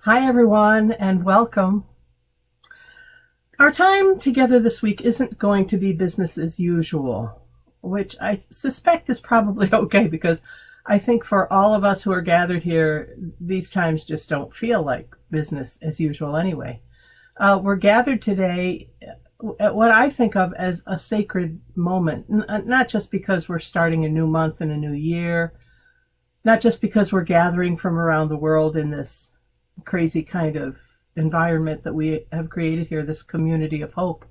Hi, everyone, and welcome. Our time together this week isn't going to be business as usual, which I suspect is probably okay because I think for all of us who are gathered here, these times just don't feel like business as usual anyway. We're gathered today at what I think of as a sacred moment, not just because we're starting a new month and a new year, not just because we're gathering from around the world in this crazy kind of environment that we have created here, this community of hope,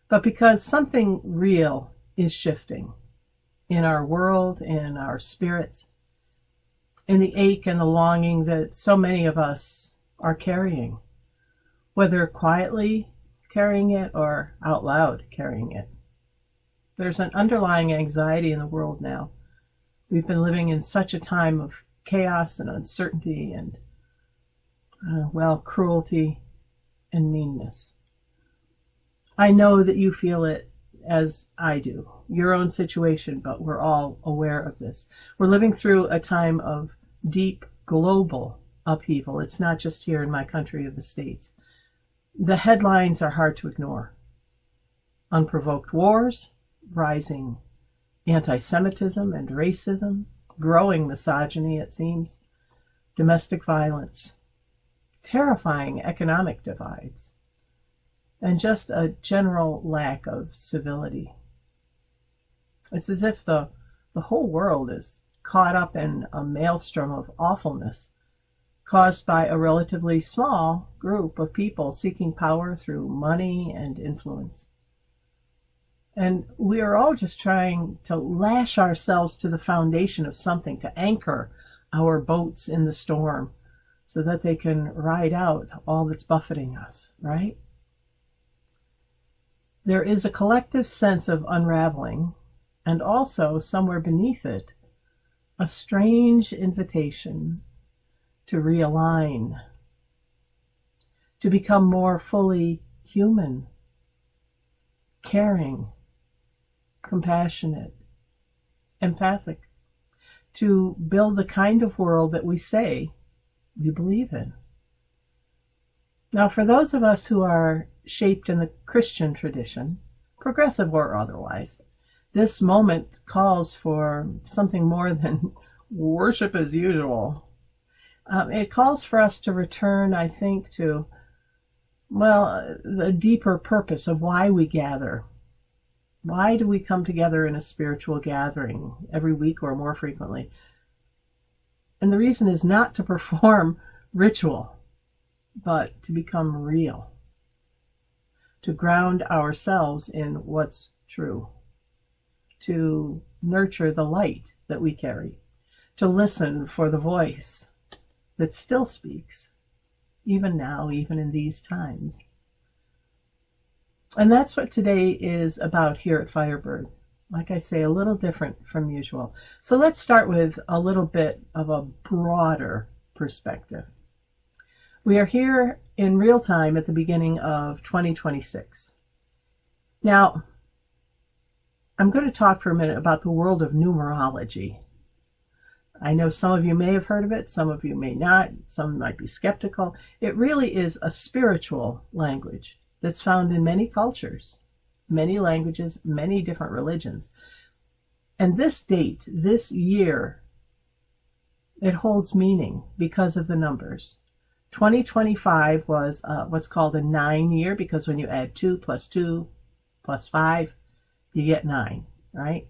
but because something real is shifting in our world, in our spirits, in the ache and the longing that so many of us are carrying, whether quietly carrying it or out loud carrying it. There's an underlying anxiety in the world now. We've been living in such a time of chaos and uncertainty and cruelty and meanness. I know that you feel it as I do, your own situation, but we're all aware of this. We're living through a time of deep global upheaval. It's not just here in my country of the States. The headlines are hard to ignore. Unprovoked wars, rising anti-Semitism and racism, growing misogyny, it seems, domestic violence, terrifying economic divides, and just a general lack of civility. It's as if the whole world is caught up in a maelstrom of awfulness caused by a relatively small group of people seeking power through money and influence. And we are all just trying to lash ourselves to the foundation of something, to anchor our boats in the storm, so that they can ride out all that's buffeting us, right? There is a collective sense of unraveling, and also, somewhere beneath it, a strange invitation to realign, to become more fully human, caring, compassionate, empathic, to build the kind of world that we say we believe in. Now, for those of us who are shaped in the Christian tradition, progressive or otherwise, this moment calls for something more than worship as usual. It calls for us to return, I think, to, the deeper purpose of why we gather. Why do we come together in a spiritual gathering every week or more frequently? And the reason is not to perform ritual, but to become real, to ground ourselves in what's true, to nurture the light that we carry, to listen for the voice that still speaks, even now, even in these times. And that's what today is about here at Firebird. Like I say, a little different from usual. So let's start with a little bit of a broader perspective. We are here in real time at the beginning of 2026. Now, I'm going to talk for a minute about the world of numerology. I know some of you may have heard of it, some of you may not, some might be skeptical. It really is a spiritual language that's found in many cultures, many languages, many different religions. And this date, this year, it holds meaning because of the numbers. 2025 was what's called a 9 year, because when you add 2 plus 5, you get 9, right?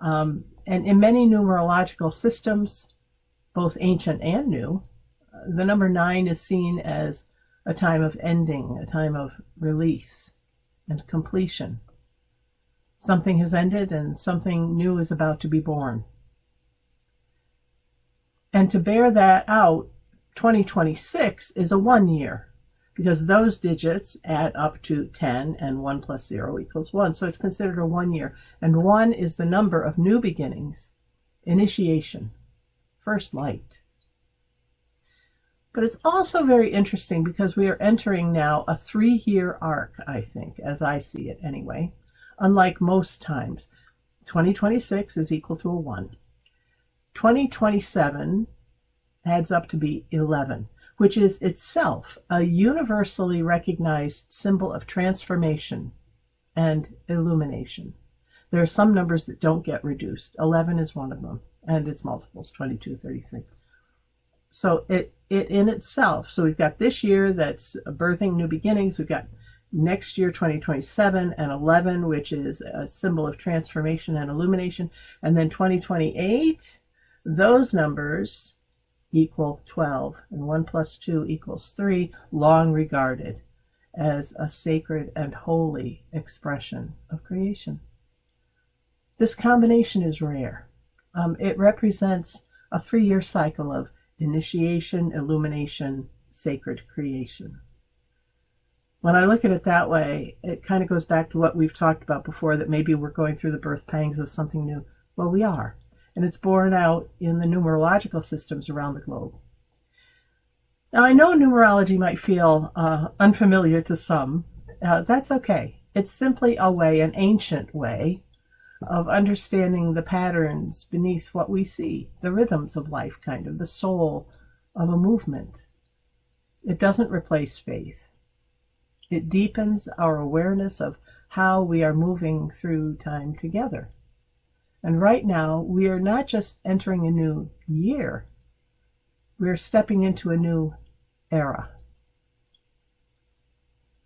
And in many numerological systems, both ancient and new, the number 9 is seen as a time of ending, a time of release and completion. Something has ended and something new is about to be born. And to bear that out, 2026 is a 1 year, because those digits add up to 10 and 1 plus 0 equals 1. So it's considered a 1 year. And 1 is the number of new beginnings, initiation, first light. But it's also very interesting because we are entering now a 3-year arc, I think, as I see it anyway. Unlike most times, 2026 is equal to a 1. 2027 adds up to be 11. which is itself a universally recognized symbol of transformation and illumination. There are some numbers that don't get reduced. 11 is one of them, and its multiples, 22, 33. So it in itself, so we've got this year that's birthing new beginnings. We've got next year, 2027, and 11, which is a symbol of transformation and illumination. And then 2028, those numbers equal 12, and 1 plus 2 equals 3, long regarded as a sacred and holy expression of creation. This combination is rare. It represents a 3-year cycle of initiation, illumination, sacred creation. When I look at it that way, it kind of goes back to what we've talked about before, that maybe we're going through the birth pangs of something new. Well, we are. And it's borne out in the numerological systems around the globe. Now, I know numerology might feel unfamiliar to some. That's okay. It's simply a way, an ancient way, of understanding the patterns beneath what we see, the rhythms of life, kind of, the soul of a movement. It doesn't replace faith. It deepens our awareness of how we are moving through time together. And right now, we are not just entering a new year, we're stepping into a new era.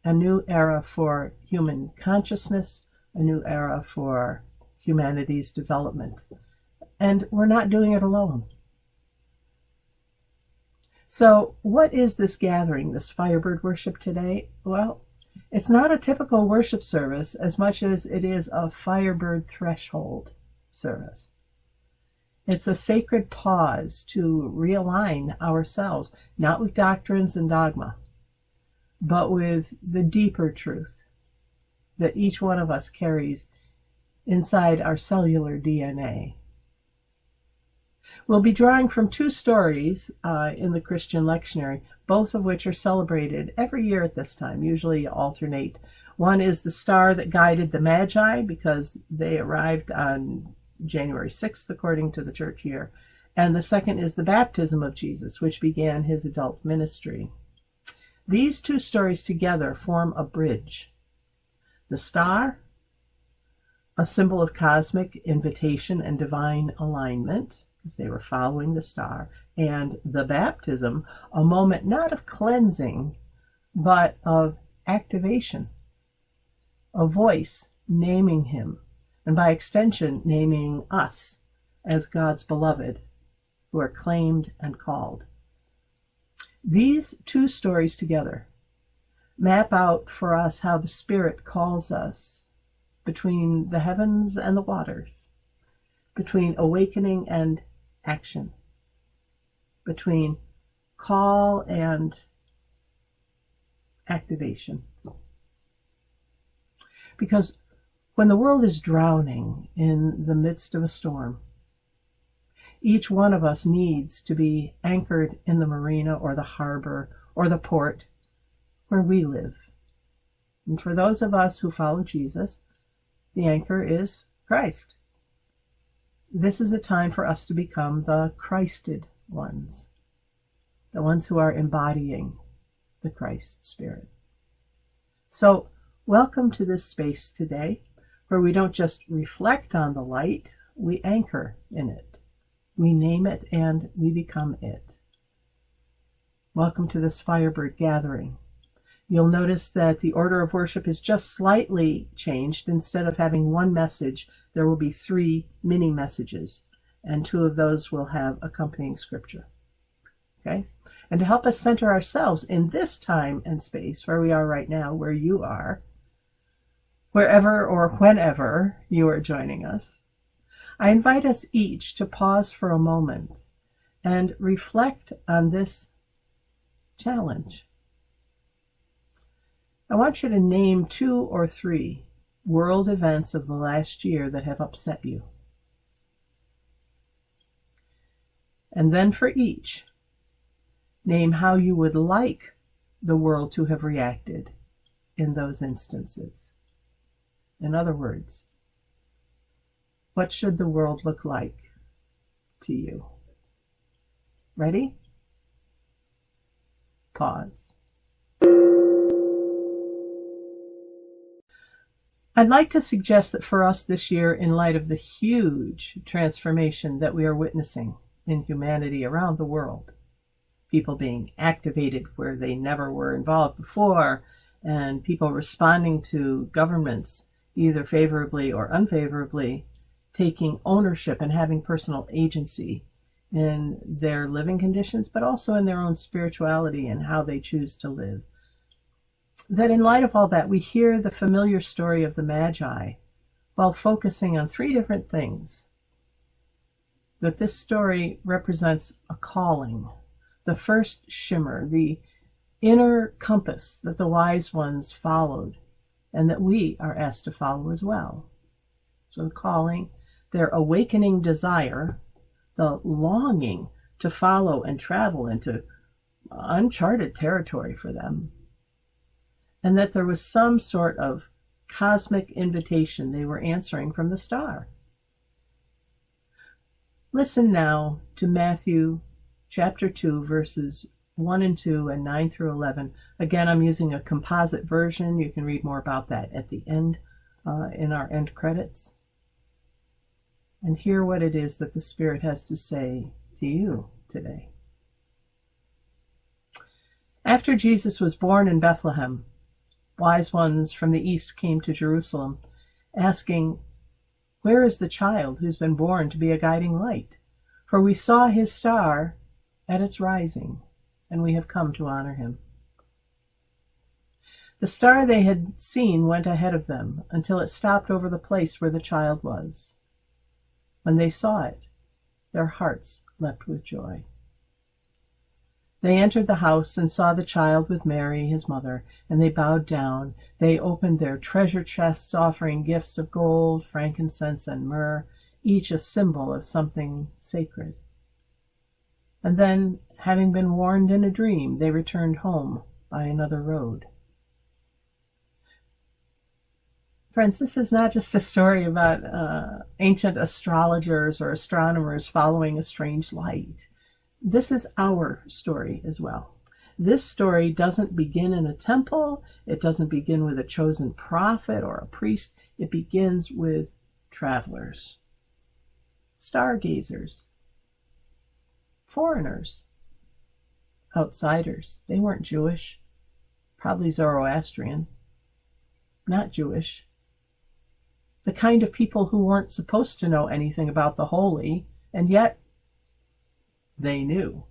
A new era for human consciousness, a new era for humanity's development. And we're not doing it alone. So what is this gathering, this Firebird worship today? Well, it's not a typical worship service as much as it is a Firebird threshold service. It's a sacred pause to realign ourselves, not with doctrines and dogma, but with the deeper truth that each one of us carries inside our cellular DNA. We'll be drawing from 2 stories in the Christian lectionary, both of which are celebrated every year at this time, usually alternate. One is the star that guided the Magi, because they arrived on January 6th, according to the church year. And the second is the baptism of Jesus, which began his adult ministry. These 2 stories together form a bridge. The star, a symbol of cosmic invitation and divine alignment, because they were following the star, and the baptism, a moment not of cleansing, but of activation, a voice naming him, and by extension naming us as God's beloved, who are claimed and called. These 2 stories together map out for us how the Spirit calls us between the heavens and the waters, between awakening and action, between call and activation. Because when the world is drowning in the midst of a storm, each one of us needs to be anchored in the marina or the harbor or the port where we live. And for those of us who follow Jesus, the anchor is Christ. This is a time for us to become the Christed ones, the ones who are embodying the Christ Spirit. So, welcome to this space today, where we don't just reflect on the light, we anchor in it. We name it and we become it. Welcome to this Firebird gathering. You'll notice that the order of worship is just slightly changed. Instead of having one message, there will be 3 mini messages, and 2 of those will have accompanying scripture. Okay? And to help us center ourselves in this time and space where we are right now, where you are, wherever or whenever you are joining us, I invite us each to pause for a moment and reflect on this challenge. I want you to name 2 or 3 world events of the last year that have upset you. And then for each, name how you would like the world to have reacted in those instances. In other words, what should the world look like to you? Ready? pause. I'd like to suggest that for us this year, in light of the huge transformation that we are witnessing in humanity around the world, people being activated where they never were involved before, and people responding to governments either favorably or unfavorably, taking ownership and having personal agency in their living conditions, but also in their own spirituality and how they choose to live. That in light of all that, we hear the familiar story of the Magi while focusing on three different things. That this story represents a calling, the first shimmer, the inner compass that the wise ones followed, and that we are asked to follow as well. So the calling, their awakening desire, the longing to follow and travel into uncharted territory for them, and that there was some sort of cosmic invitation they were answering from the star. Listen now to Matthew chapter 2, verses 1 and 2 and 9 through 11. Again, I'm using a composite version. You can read more about that at the end, in our end credits. And hear what it is that the Spirit has to say to you today. After Jesus was born in Bethlehem, wise ones from the east came to Jerusalem, asking, "Where is the child who's been born to be a guiding light? For we saw his star at its rising, and we have come to honor him." The star they had seen went ahead of them until it stopped over the place where the child was. When they saw it, their hearts leapt with joy. They entered the house and saw the child with Mary, his mother, and they bowed down. They opened their treasure chests, offering gifts of gold, frankincense, and myrrh, each a symbol of something sacred. And then, having been warned in a dream, they returned home by another road. Friends, this is not just a story about ancient astrologers or astronomers following a strange light. This is our story as well. This story doesn't begin in a temple. It doesn't begin with a chosen prophet or a priest. It begins with travelers, stargazers, foreigners, outsiders. They weren't Jewish, probably Zoroastrian, not Jewish. The kind of people who weren't supposed to know anything about the holy, and yet they knew.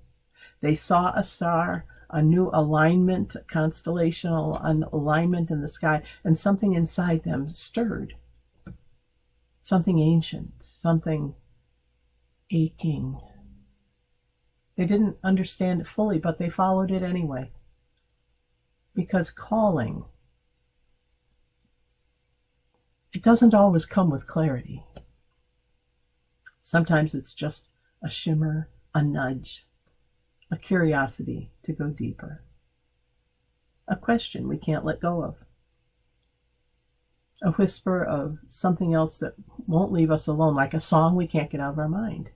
They saw a star, a new alignment, constellational alignment in the sky, and something inside them stirred. Something ancient, something aching. They didn't understand it fully, but they followed it anyway. Because calling, it doesn't always come with clarity. Sometimes it's just a shimmer, a nudge, a curiosity to go deeper, a question we can't let go of, a whisper of something else that won't leave us alone, like a song we can't get out of our mind.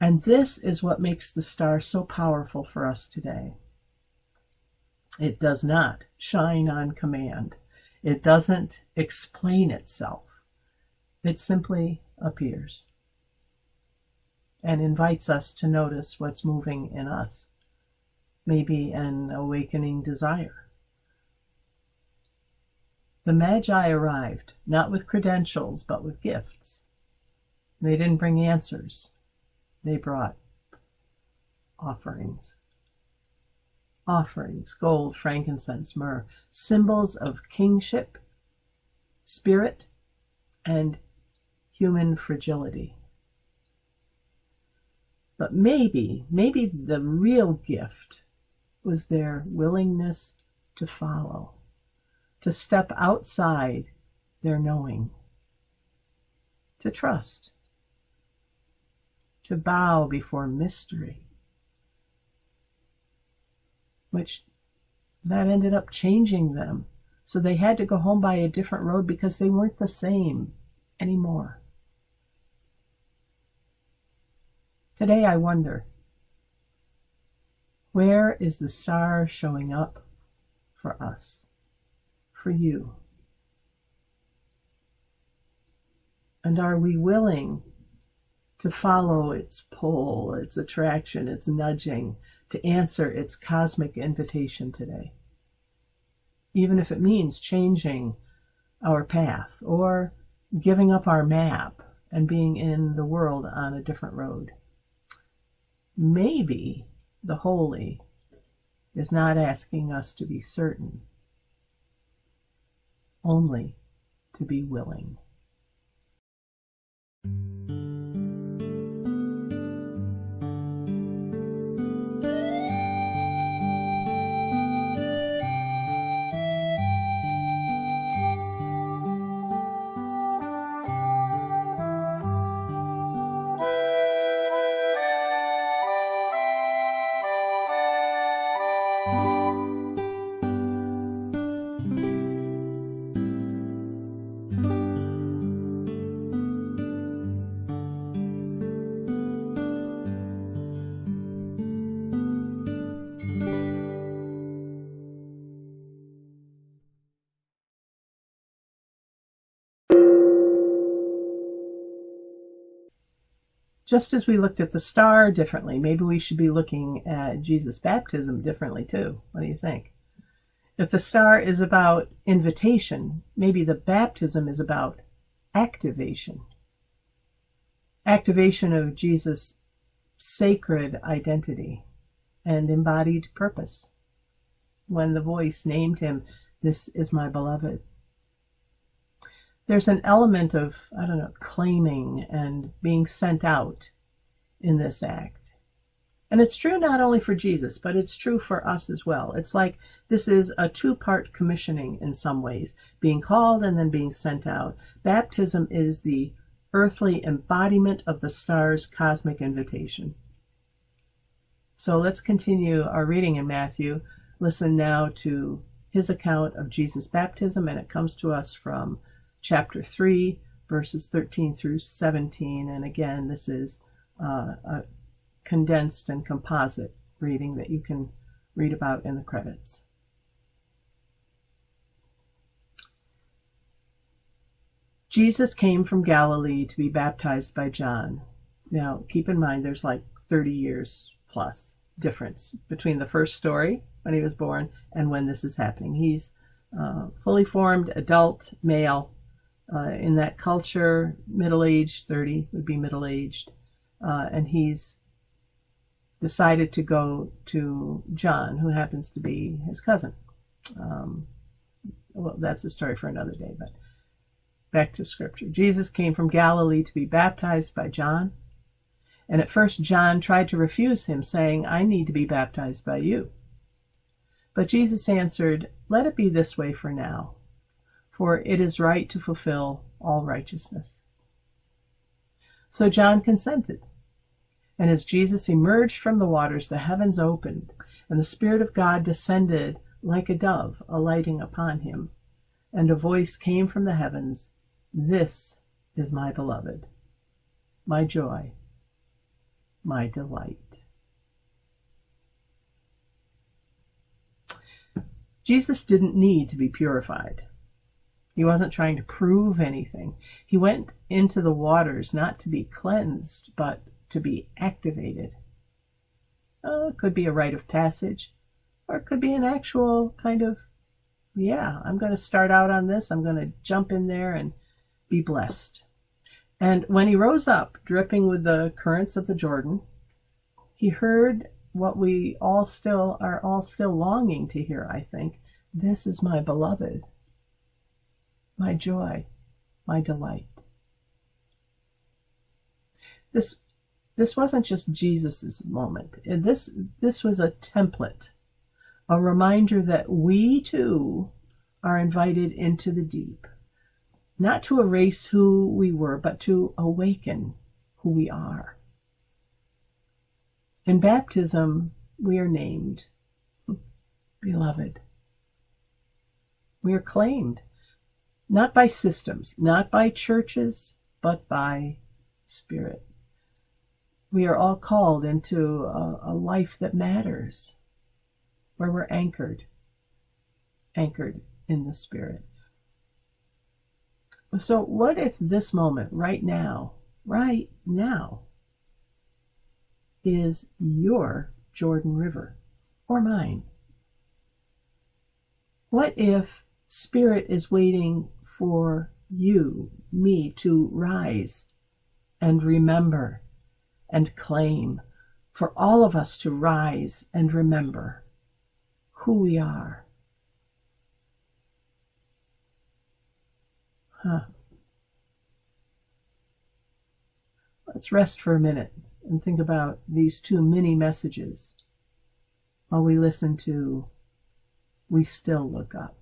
And this is what makes the star so powerful for us today. It does not shine on command. It doesn't explain itself. It simply appears and invites us to notice what's moving in us, maybe an awakening desire. The Magi arrived, not with credentials, but with gifts. They didn't bring answers. They brought offerings. Offerings, gold, frankincense, myrrh, symbols of kingship, spirit, and human fragility. But maybe the real gift was their willingness to follow, to step outside their knowing, to trust, to bow before mystery, which that ended up changing them. So they had to go home by a different road because they weren't the same anymore. Today I wonder, Where is the star showing up for us, for you? And are we willing to follow its pull, its attraction, its nudging, to answer its cosmic invitation today? Even if it means changing our path or giving up our map and being in the world on a different road. Maybe the holy is not asking us to be certain, only to be willing. Just as we looked at the star differently, maybe we should be looking at Jesus' baptism differently too. What do you think? If the star is about invitation, maybe the baptism is about activation. Activation of Jesus' sacred identity and embodied purpose. When the voice named him, "This is my beloved." There's an element of, claiming and being sent out in this act. And it's true not only for Jesus, but it's true for us as well. It's like this is a two-part commissioning in some ways, being called and then being sent out. Baptism is the earthly embodiment of the star's cosmic invitation. So let's continue our reading in Matthew. Listen now to his account of Jesus' baptism, and it comes to us from chapter 3, verses 13 through 17. And again, this is a condensed and composite reading that you can read about in the credits. Jesus came from Galilee to be baptized by John. Now, keep in mind, there's like 30 years plus difference between the first story, when he was born, and when this is happening. He's fully formed adult male. In that culture, middle-aged, 30 would be middle-aged, and he's decided to go to John, who happens to be his cousin. Well, that's a story for another day, but back to Scripture. Jesus came from Galilee to be baptized by John, and at first John tried to refuse him, saying, "I need to be baptized by you." But Jesus answered, "Let it be this way for now, for it is right to fulfill all righteousness." So John consented. And as Jesus emerged from the waters, the heavens opened, and the Spirit of God descended like a dove, alighting upon him. And a voice came from the heavens, "This is my beloved, my joy, my delight." Jesus didn't need to be purified. He wasn't trying to prove anything. He went into the waters not to be cleansed, but to be activated. It could be a rite of passage, or it could be an actual kind of, I'm going to start out on this. I'm going to jump in there and be blessed. And when he rose up, dripping with the currents of the Jordan, he heard what we are all still longing to hear, I think. "This is my beloved, my joy, my delight." This wasn't just Jesus's moment. This was a template, a reminder that we too are invited into the deep, not to erase who we were, but to awaken who we are. In baptism, we are named beloved. We are claimed, not by systems, not by churches, but by Spirit. We are all called into a life that matters, where we're anchored in the Spirit. So what if this moment right now is your Jordan River or mine? What if Spirit is waiting for you, me, to rise and remember and claim, for all of us to rise and remember who we are? Let's rest for a minute and think about these two mini messages while we listen to We Still Look Up.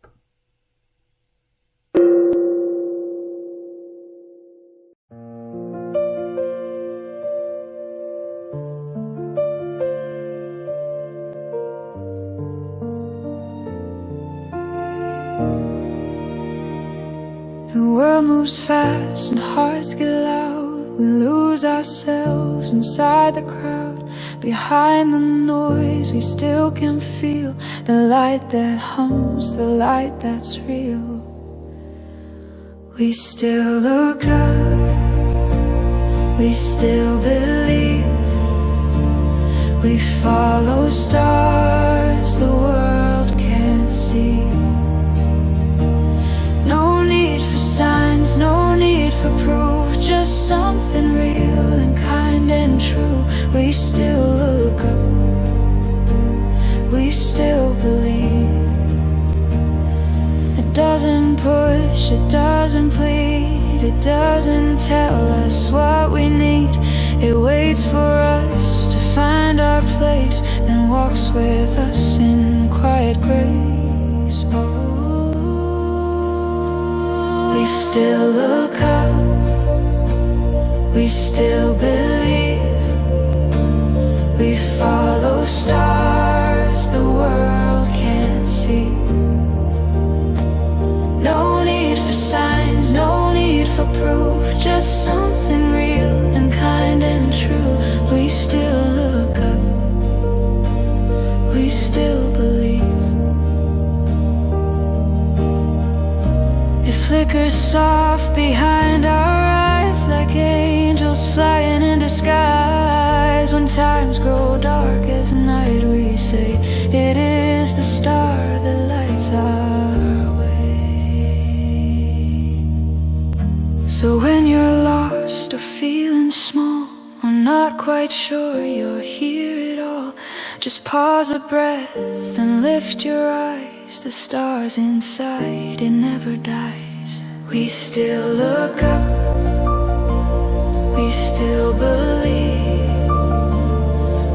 The world moves fast and hearts get loud. We lose ourselves inside the crowd. Behind the noise we still can feel the light that hums, the light that's real. We still look up, we still believe. We follow stars the world can't see. No need for signs, no need for proof, just something real and kind and true. We still look up, we still believe. It doesn't push, it doesn't plead, it doesn't tell us what we need. It waits for us to find our place, then walks with us in quiet grace. Oh. We still look up, we still believe. We follow stars the world can't see. No need for signs, no need for proof, just something real and kind and true. We still look up, we still believe. It flickers soft behind our eyes, like angels flying in disguise. When times grow dark as night, we say it is the star that lights our way. So when you're lost or feeling small, or not quite sure you're here at all, just pause a breath and lift your eyes. The stars inside, it never dies. We still look up, we still believe.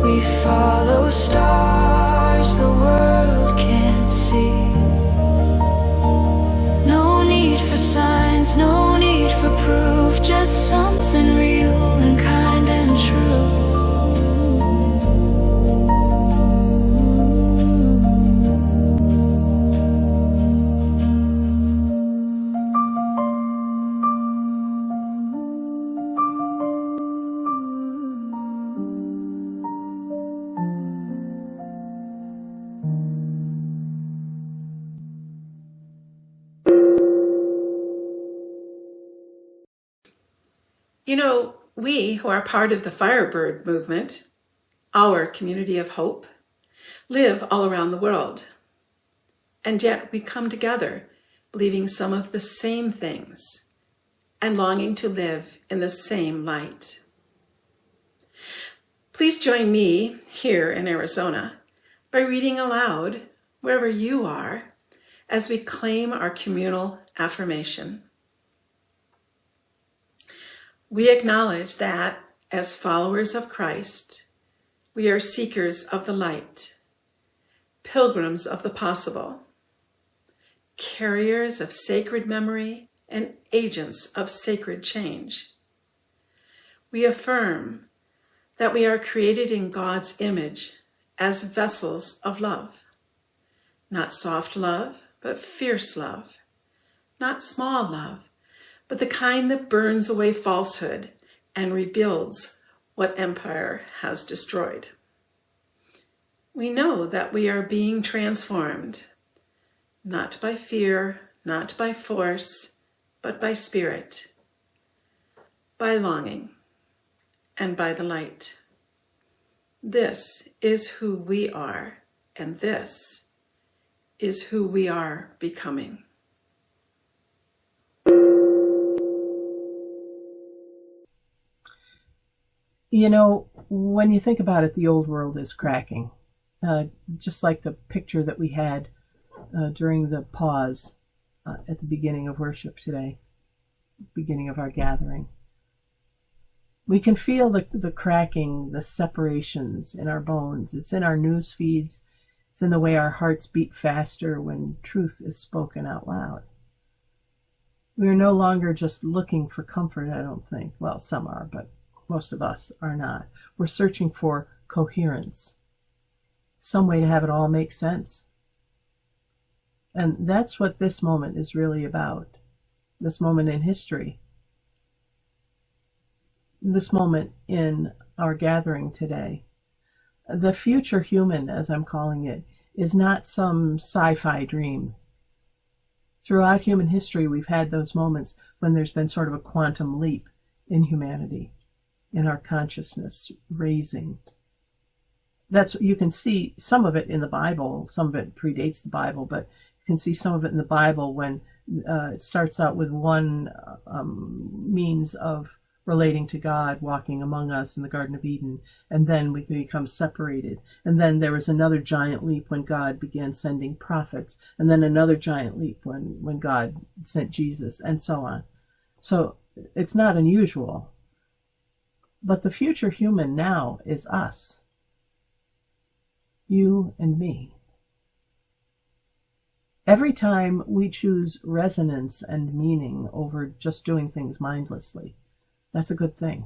We follow stars the world can't see. No need for signs, no need for proof, just something real and kind and true. You know, we who are part of the Firebird movement, our community of hope, live all around the world. And yet we come together believing some of the same things and longing to live in the same light. Please join me here in Arizona by reading aloud, wherever you are, as we claim our communal affirmation. We acknowledge that, as followers of Christ, we are seekers of the light, pilgrims of the possible, carriers of sacred memory and agents of sacred change. We affirm that we are created in God's image as vessels of love, not soft love, but fierce love, not small love, but the kind that burns away falsehood and rebuilds what empire has destroyed. We know that we are being transformed, not by fear, not by force, but by spirit, by longing, and by the light. This is who we are, and this is who we are becoming. You know, when you think about it, the old world is cracking. Just like the picture that we had during the pause at the beginning of worship today, beginning of our gathering. We can feel the cracking, the separations in our bones. It's in our news feeds. It's in the way our hearts beat faster when truth is spoken out loud. We are no longer just looking for comfort, I don't think. Well, some are, but most of us are not. We're searching for coherence, some way to have it all make sense. And that's what this moment is really about. This moment in history. This moment in our gathering today. The future human, as I'm calling it, is not some sci-fi dream. Throughout human history, we've had those moments when there's been sort of a quantum leap in humanity, in our consciousness raising. That's, you can see some of it in the Bible. Some of it predates the Bible, but you can see some of it in the Bible when it starts out with one means of relating to God, walking among us in the Garden of Eden, and then we become separated. And then there was another giant leap when God began sending prophets, and then another giant leap when God sent Jesus, and so on. So it's not unusual. But the future human now is us. You and me. Every time we choose resonance and meaning over just doing things mindlessly, that's a good thing.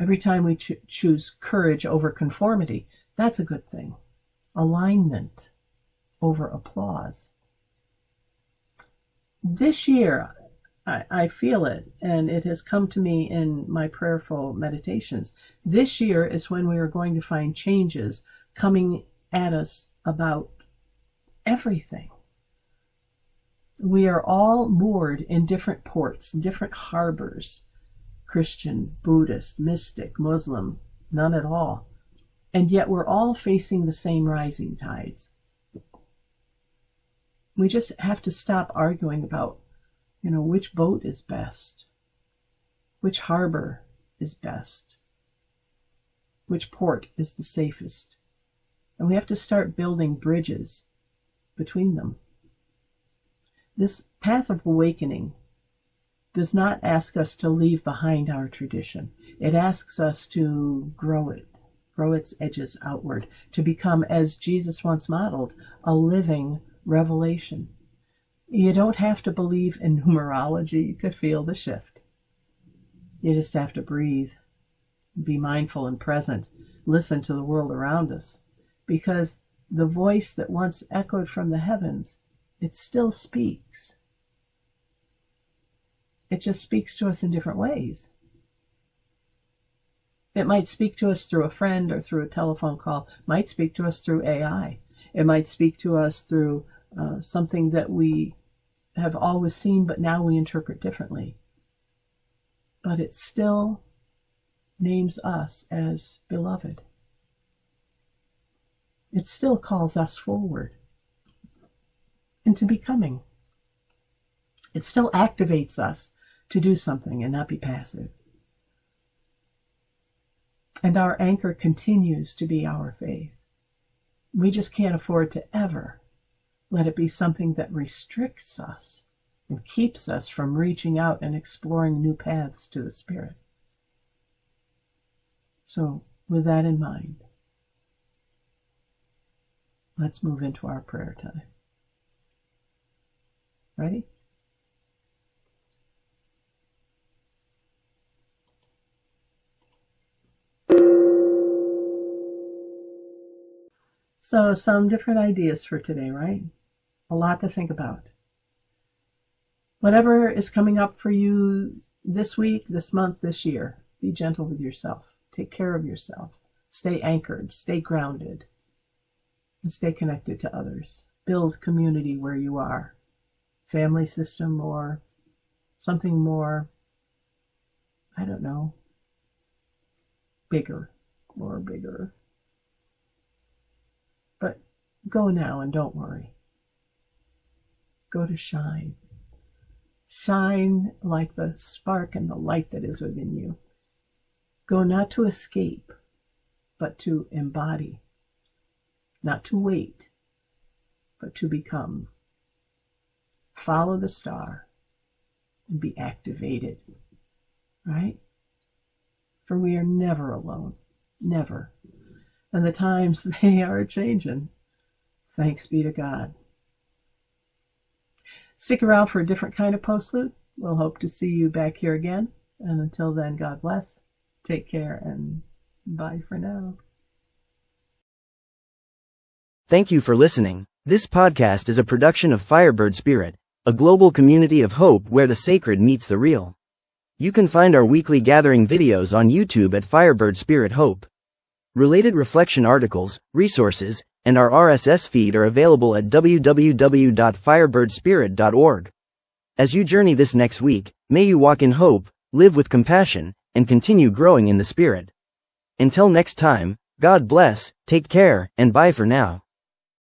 Every time we choose courage over conformity, that's a good thing. Alignment over applause. This year, I feel it, and it has come to me in my prayerful meditations. This year is when we are going to find changes coming at us about everything. We are all moored in different ports, different harbors. Christian, Buddhist, mystic, Muslim, none at all. And yet we're all facing the same rising tides. We just have to stop arguing about, which boat is best, which harbor is best, which port is the safest. And we have to start building bridges between them. This path of awakening does not ask us to leave behind our tradition. It asks us to grow it, grow its edges outward, to become, as Jesus once modeled, a living revelation. You don't have to believe in numerology to feel the shift. You just have to breathe, be mindful and present, listen to the world around us, because the voice that once echoed from the heavens, it still speaks. It just speaks to us in different ways. It might speak to us through a friend or through a telephone call. It might speak to us through AI. It might speak to us through something that we have always seen, but now we interpret differently. But it still names us as beloved. It still calls us forward into becoming. It still activates us to do something and not be passive. And our anchor continues to be our faith. We just can't afford to ever let it be something that restricts us and keeps us from reaching out and exploring new paths to the Spirit. So, with that in mind, let's move into our prayer time. Ready? So, some different ideas for today, right? A lot to think about. Whatever is coming up for you this week, this month, this year, be gentle with yourself. Take care of yourself. Stay anchored, stay grounded, and stay connected to others. Build community where you are. Family system or something more, I don't know, bigger, more bigger. But go now and don't worry. Go to shine. Shine like the spark and the light that is within you. Go not to escape, but to embody. Not to wait, but to become. Follow the star and be activated, right? For we are never alone, never. And the times, they are changing. Thanks be to God. Stick around for a different kind of postlude. We'll hope to see you back here again. And until then, God bless. Take care and bye for now. Thank you for listening. This podcast is a production of Firebird Spirit, a global community of hope where the sacred meets the real. You can find our weekly gathering videos on YouTube at Firebird Spirit Hope. Related reflection articles, resources, and our RSS feed are available at www.firebirdspirit.org. As you journey this next week, may you walk in hope, live with compassion, and continue growing in the Spirit. Until next time, God bless, take care, and bye for now.